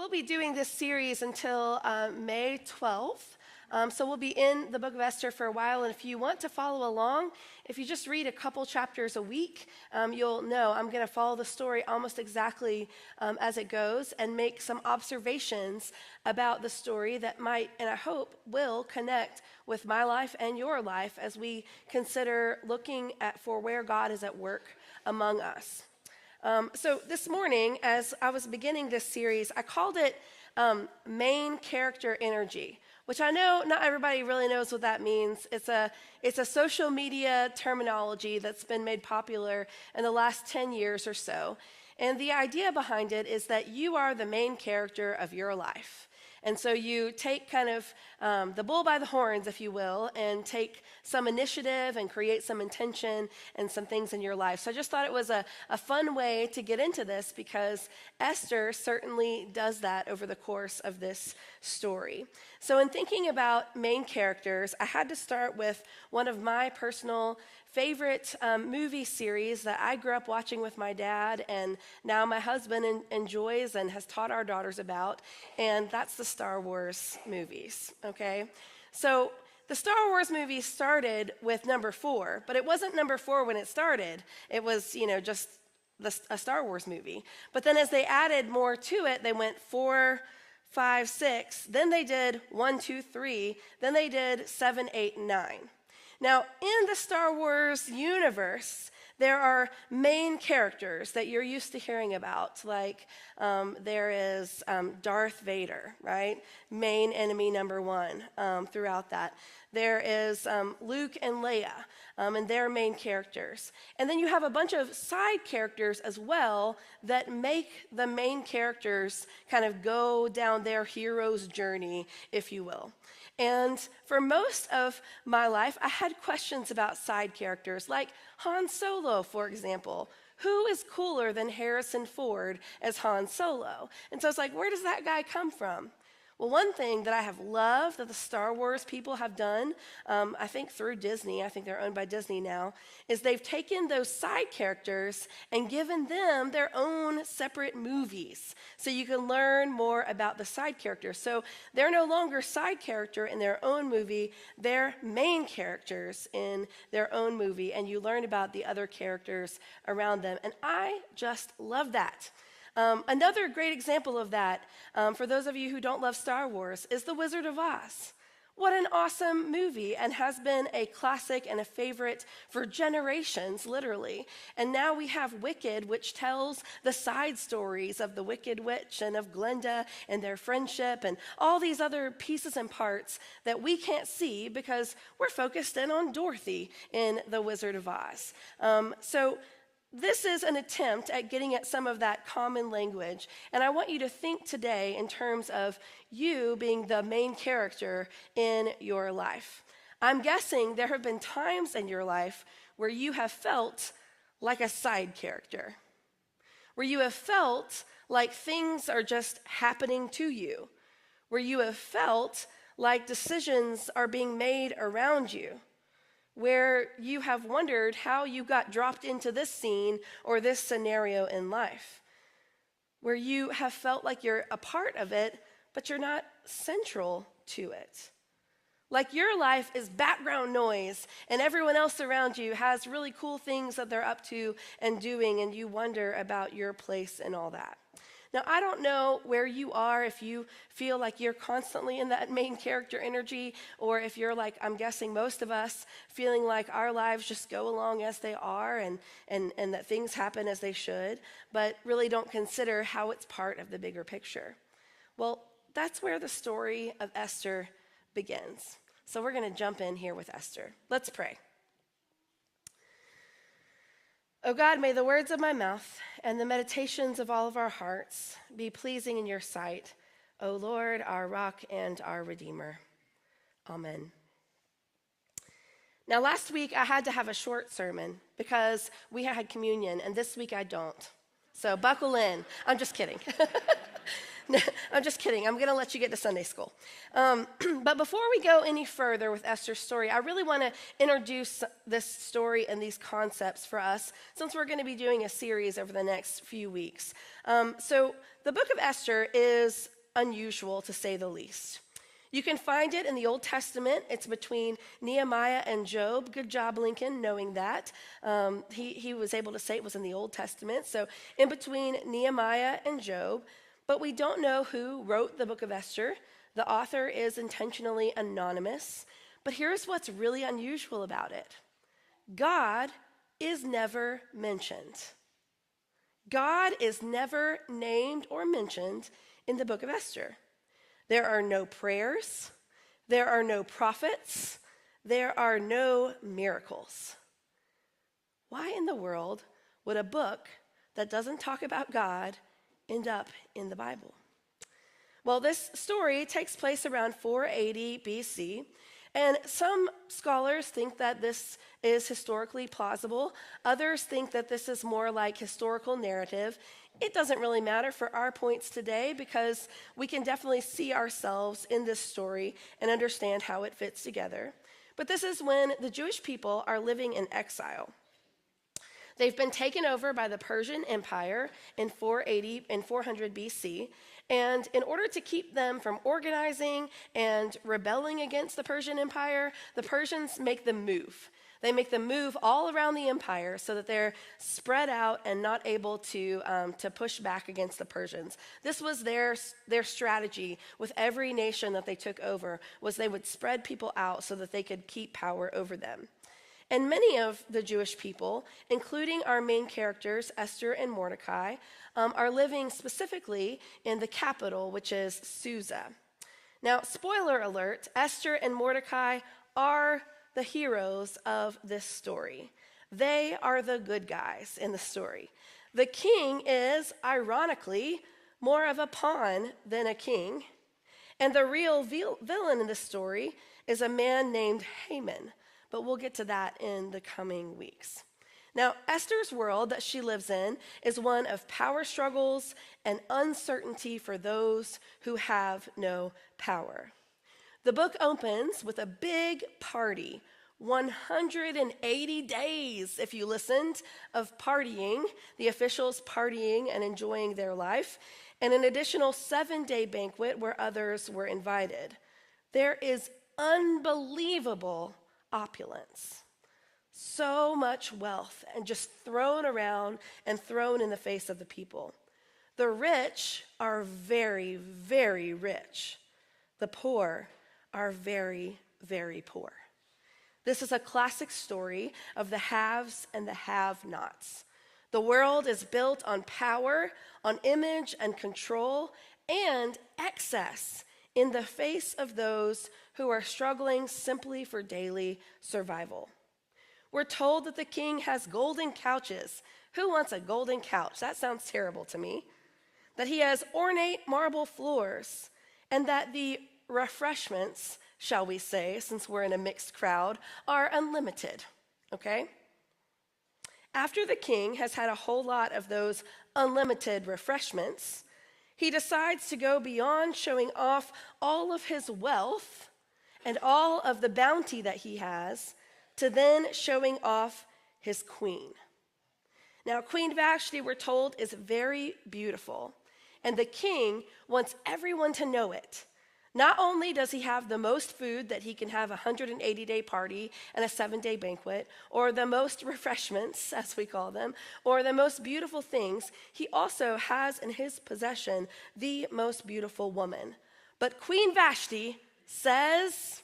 we'll be doing this series until May 12th. So we'll be in the book of Esther for a while, and if you want to follow along, if you just read a couple chapters a week, you'll know I'm going to follow the story almost exactly as it goes and make some observations about the story that might, and I hope, will connect with my life and your life as we consider looking for where God is at work among us. So this morning, as I was beginning this series, I called it Main Character Energy, which I know not everybody really knows what that means. It's a social media terminology that's been made popular in the last 10 years or so. And the idea behind it is that you are the main character of your life. And so you take kind of the bull by the horns, if you will, and take some initiative and create some intention and some things in your life. So I just thought it was a fun way to get into this because Esther certainly does that over the course of this story. So in thinking about main characters, I had to start with one of my personal favorite movie series that I grew up watching with my dad, and now my husband enjoys and has taught our daughters about, and that's the Star Wars movies, okay? So the Star Wars movies started with number 4, but it wasn't number 4 when it started. It was, just a Star Wars movie. But then as they added more to it, they went 4, 5, 6, then they did 1, 2, 3, then they did 7, 8, and 9. Now, in the Star Wars universe, there are main characters that you're used to hearing about, like there is Darth Vader, right? Main enemy number 1 throughout that. There is Luke and Leia, and they're main characters. And then you have a bunch of side characters as well that make the main characters kind of go down their hero's journey, if you will. And for most of my life, I had questions about side characters, like Han Solo, for example. Who is cooler than Harrison Ford as Han Solo? And so it's like, where does that guy come from? Well, one thing that I have loved that the Star Wars people have done, I think through Disney, I think they're owned by Disney now, is they've taken those side characters and given them their own separate movies. So you can learn more about the side characters. So they're no longer side character in their own movie, they're main characters in their own movie, and you learn about the other characters around them. And I just love that. Another great example of that, for those of you who don't love Star Wars, is The Wizard of Oz. What an awesome movie, and has been a classic and a favorite for generations, literally. And now we have Wicked, which tells the side stories of the Wicked Witch and of Glinda and their friendship and all these other pieces and parts that we can't see because we're focused in on Dorothy in The Wizard of Oz. This is an attempt at getting at some of that common language, and I want you to think today in terms of you being the main character in your life. I'm guessing there have been times in your life where you have felt like a side character, where you have felt like things are just happening to you, where you have felt like decisions are being made around you, where you have wondered how you got dropped into this scene or this scenario in life, where you have felt like you're a part of it, but you're not central to it. Like your life is background noise, and everyone else around you has really cool things that they're up to and doing, and you wonder about your place in all that. Now, I don't know where you are, if you feel like you're constantly in that main character energy, or if you're like, I'm guessing most of us, feeling like our lives just go along as they are and that things happen as they should, but really don't consider how it's part of the bigger picture. Well, that's where the story of Esther begins. So we're going to jump in here with Esther. Let's pray. O God, may the words of my mouth and the meditations of all of our hearts be pleasing in your sight, O Lord, our rock and our redeemer. Amen. Now, last week I had to have a short sermon because we had communion, and this week I don't. So buckle in. I'm just kidding. No, I'm just kidding. I'm going to let you get to Sunday school. But before we go any further with Esther's story, I really want to introduce this story and these concepts for us, since we're going to be doing a series over the next few weeks. So the book of Esther is unusual, to say the least. You can find it in the Old Testament. It's between Nehemiah and Job. Good job, Lincoln, knowing that. He was able to say it was in the Old Testament. So in between Nehemiah and Job. But we don't know who wrote the book of Esther. The author is intentionally anonymous. But here's what's really unusual about it. God is never mentioned. God is never named or mentioned in the book of Esther. There are no prayers. There are no prophets. There are no miracles. Why in the world would a book that doesn't talk about God end up in the Bible? Well, this story takes place around 480 BC, and some scholars think that this is historically plausible. Others think that this is more like historical narrative. It doesn't really matter for our points today because we can definitely see ourselves in this story and understand how it fits together. But this is when the Jewish people are living in exile. They've been taken over by the Persian Empire in 400 BC, and in order to keep them from organizing and rebelling against the Persian Empire, the Persians make them move. They make them move all around the empire so that they're spread out and not able to push back against the Persians. This was their strategy with every nation that they took over, was they would spread people out so that they could keep power over them. And many of the Jewish people, including our main characters, Esther and Mordecai, are living specifically in the capital, which is Susa. Now, spoiler alert, Esther and Mordecai are the heroes of this story. They are the good guys in the story. The king is, ironically, more of a pawn than a king. And the real villain in the story is a man named Haman. But we'll get to that in the coming weeks. Now, Esther's world that she lives in is one of power struggles and uncertainty for those who have no power. The book opens with a big party, 180 days, if you listened, of partying, the officials partying and enjoying their life, and an additional 7-day banquet where others were invited. There is unbelievable opulence. So much wealth and just thrown around and thrown in the face of the people. The rich are very, very rich. The poor are very, very poor. This is a classic story of the haves and the have-nots. The world is built on power, on image and control, and excess in the face of those who are struggling simply for daily survival. We're told that the king has golden couches. Who wants a golden couch? That sounds terrible to me. That he has ornate marble floors, and that the refreshments, shall we say, since we're in a mixed crowd, are unlimited, okay? After the king has had a whole lot of those unlimited refreshments, he decides to go beyond showing off all of his wealth and all of the bounty that he has to then showing off his queen. Now, Queen Vashti, we're told, is very beautiful, and the king wants everyone to know it. Not only does he have the most food that he can have a 180-day party and a 7-day banquet, or the most refreshments, as we call them, or the most beautiful things, he also has in his possession the most beautiful woman. But Queen Vashti says,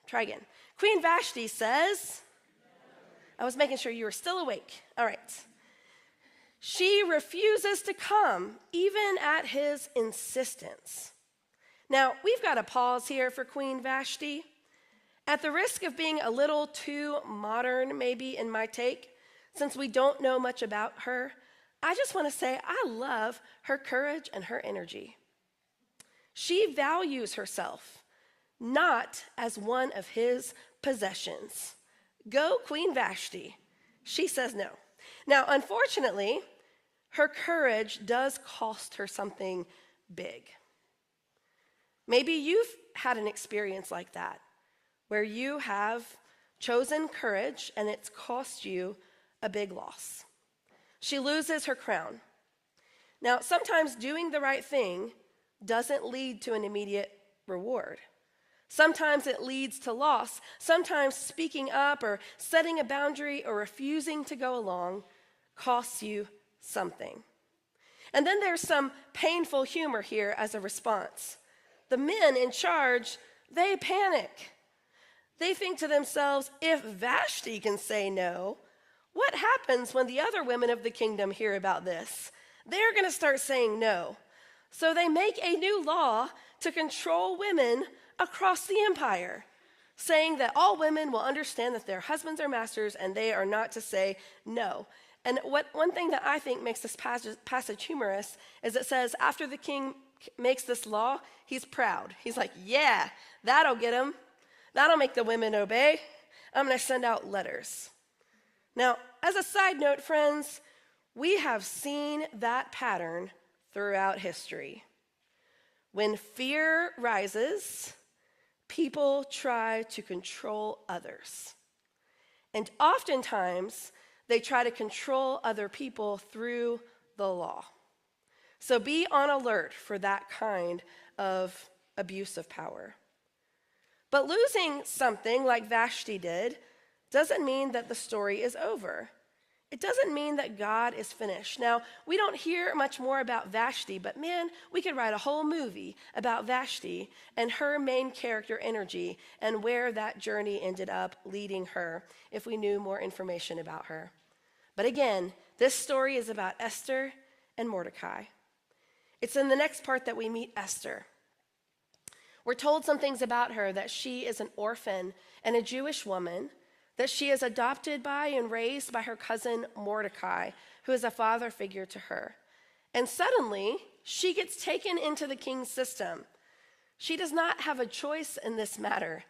try again. Queen Vashti says, I was making sure you were still awake. All right. She refuses to come, even at his insistence. Now, we've got to pause here for Queen Vashti. At the risk of being a little too modern, maybe, in my take, since we don't know much about her, I just want to say I love her courage and her energy. She values herself, not as one of his possessions. Go, Queen Vashti. She says no. Now, unfortunately, her courage does cost her something big. Maybe you've had an experience like that, where you have chosen courage and it's cost you a big loss. She loses her crown. Now, sometimes doing the right thing doesn't lead to an immediate reward. Sometimes it leads to loss. Sometimes speaking up or setting a boundary or refusing to go along costs you something. And then there's some painful humor here as a response. The men in charge, they panic. They think to themselves, if Vashti can say no, what happens when the other women of the kingdom hear about this? They're going to start saying no. So they make a new law to control women across the empire, saying that all women will understand that their husbands are masters and they are not to say no. And one thing that I think makes this passage humorous is it says after the king makes this law, he's proud. He's like, yeah, that'll get him. That'll make the women obey. I'm going to send out letters. Now, as a side note, friends, we have seen that pattern throughout history. When fear rises, people try to control others. And oftentimes, they try to control other people through the law. So be on alert for that kind of abuse of power. But losing something like Vashti did doesn't mean that the story is over. It doesn't mean that God is finished. Now, we don't hear much more about Vashti, but man, we could write a whole movie about Vashti and her main character energy and where that journey ended up leading her if we knew more information about her. But again, this story is about Esther and Mordecai. It's in the next part that we meet Esther. We're told some things about her, that she is an orphan and a Jewish woman, that she is adopted by and raised by her cousin Mordecai, who is a father figure to her. And suddenly, she gets taken into the king's system. She does not have a choice in this matter.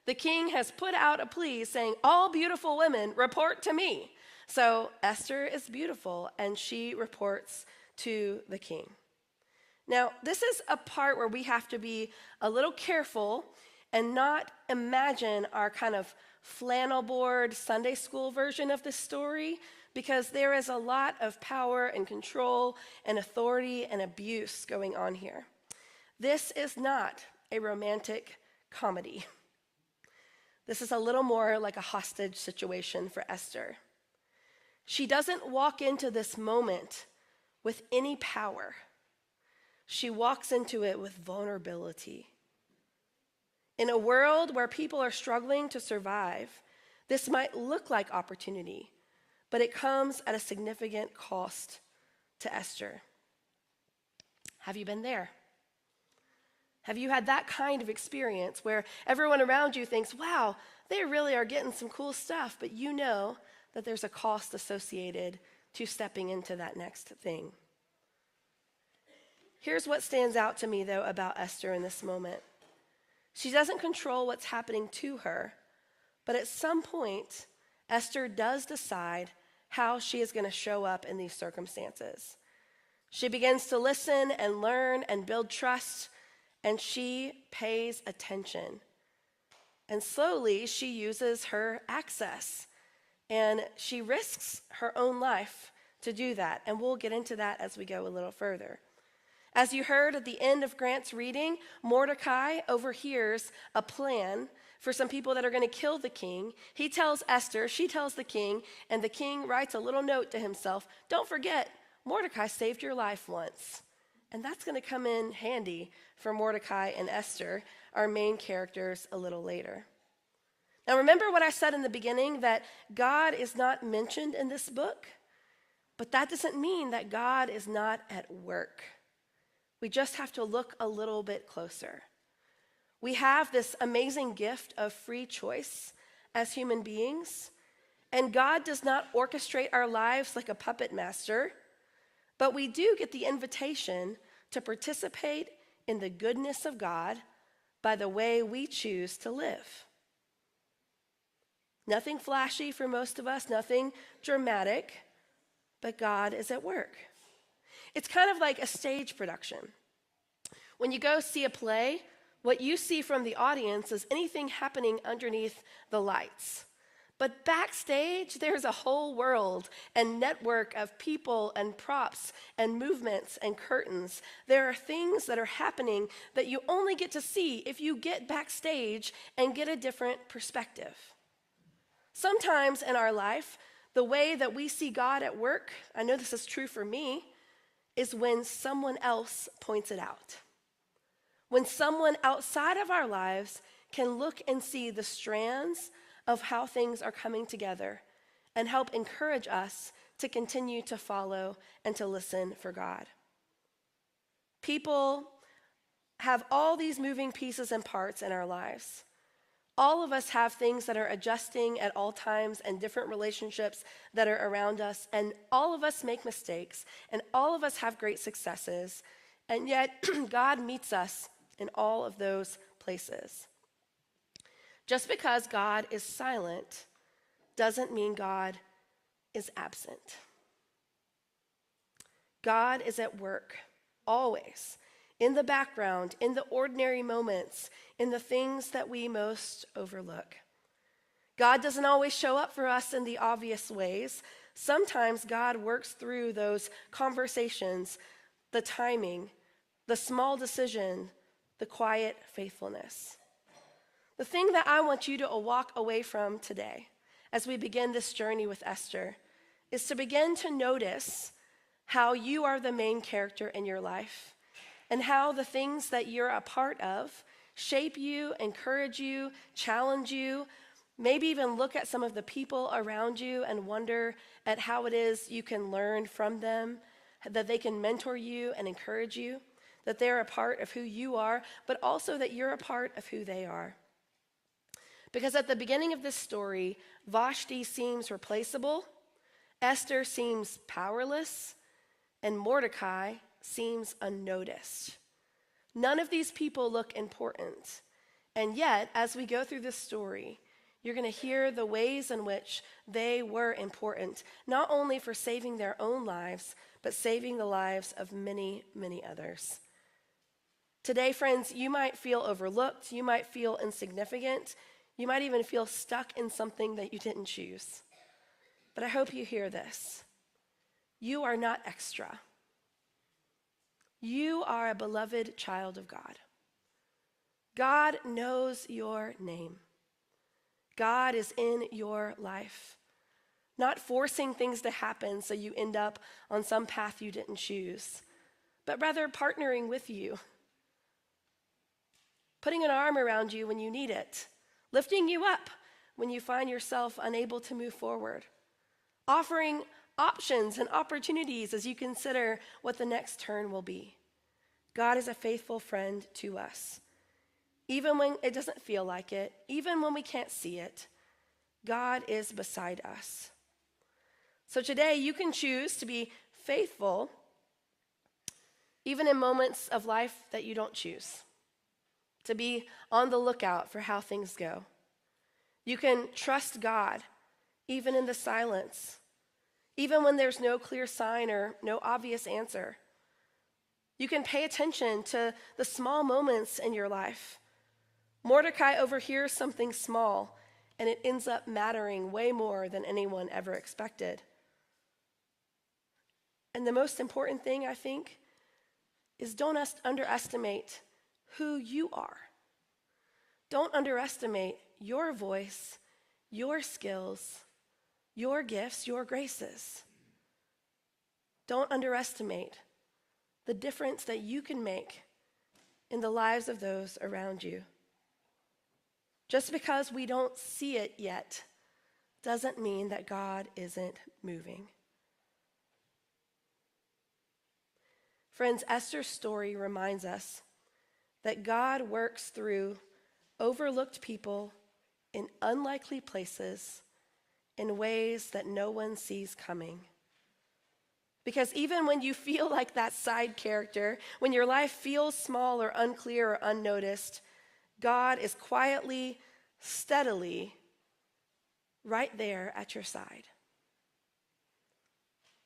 The king has put out a plea saying, all beautiful women report to me. So Esther is beautiful, and she reports to the king. Now, this is a part where we have to be a little careful and not imagine our kind of flannel board Sunday school version of this story, because there is a lot of power and control and authority and abuse going on here. This is not a romantic comedy. This is a little more like a hostage situation for Esther. She doesn't walk into this moment with any power. She walks into it with vulnerability. In a world where people are struggling to survive, this might look like opportunity, but it comes at a significant cost to Esther. Have you been there? Have you had that kind of experience where everyone around you thinks, wow, they really are getting some cool stuff, but you know that there's a cost associated to stepping into that next thing? Here's what stands out to me, though, about Esther in this moment. She doesn't control what's happening to her, but at some point, Esther does decide how she is going to show up in these circumstances. She begins to listen and learn and build trust, and she pays attention. And slowly, she uses her access, and she risks her own life to do that. And we'll get into that as we go a little further. As you heard at the end of Grant's reading, Mordecai overhears a plan for some people that are going to kill the king. He tells Esther, she tells the king, and the king writes a little note to himself. Don't forget, Mordecai saved your life once. And that's going to come in handy for Mordecai and Esther, our main characters, a little later. Now remember what I said in the beginning, that God is not mentioned in this book, but that doesn't mean that God is not at work. We just have to look a little bit closer. We have this amazing gift of free choice as human beings, and God does not orchestrate our lives like a puppet master, but we do get the invitation to participate in the goodness of God by the way we choose to live. Nothing flashy for most of us, nothing dramatic, but God is at work. It's kind of like a stage production. When you go see a play, what you see from the audience is anything happening underneath the lights. But backstage, there's a whole world and network of people and props and movements and curtains. There are things that are happening that you only get to see if you get backstage and get a different perspective. Sometimes in our life, the way that we see God at work, I know this is true for me, is when someone else points it out. When someone outside of our lives can look and see the strands of how things are coming together and help encourage us to continue to follow and to listen for God. People have all these moving pieces and parts in our lives. All of us have things that are adjusting at all times and different relationships that are around us, and all of us make mistakes, and all of us have great successes, and yet God meets us in all of those places. Just because God is silent doesn't mean God is absent. God is at work, always, in the background, in the ordinary moments, in the things that we most overlook. God doesn't always show up for us in the obvious ways. Sometimes God works through those conversations, the timing, the small decision, the quiet faithfulness. The thing that I want you to walk away from today as we begin this journey with Esther is to begin to notice how you are the main character in your life and how the things that you're a part of shape you, encourage you, challenge you, maybe even look at some of the people around you and wonder at how it is you can learn from them, that they can mentor you and encourage you, that they're a part of who you are, but also that you're a part of who they are. Because at the beginning of this story, Vashti seems replaceable, Esther seems powerless, and Mordecai seems unnoticed. None of these people look important. And yet, as we go through this story, you're going to hear the ways in which they were important, not only for saving their own lives, but saving the lives of many, many others. Today, friends, you might feel overlooked, you might feel insignificant, you might even feel stuck in something that you didn't choose. But I hope you hear this. You are not extra. You are a beloved child of God. God knows your name. God is in your life, not forcing things to happen so you end up on some path you didn't choose, but rather partnering with you, putting an arm around you when you need it, lifting you up when you find yourself unable to move forward, offering options and opportunities as you consider what the next turn will be. God is a faithful friend to us. Even when it doesn't feel like it, even when we can't see it, God is beside us. So today you can choose to be faithful even in moments of life that you don't choose, to be on the lookout for how things go. You can trust God even in the silence, even when there's no clear sign or no obvious answer. You can pay attention to the small moments in your life. Mordecai overhears something small, and it ends up mattering way more than anyone ever expected. And the most important thing, I think, is don't underestimate who you are. Don't underestimate your voice, your skills, your gifts, your graces. Don't underestimate the difference that you can make in the lives of those around you. Just because we don't see it yet doesn't mean that God isn't moving. Friends, Esther's story reminds us that God works through overlooked people in unlikely places in ways that no one sees coming. Because even when you feel like that side character, when your life feels small or unclear or unnoticed, God is quietly, steadily right there at your side.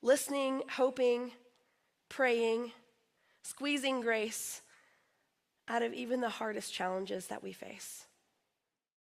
Listening, hoping, praying, squeezing grace out of even the hardest challenges that we face.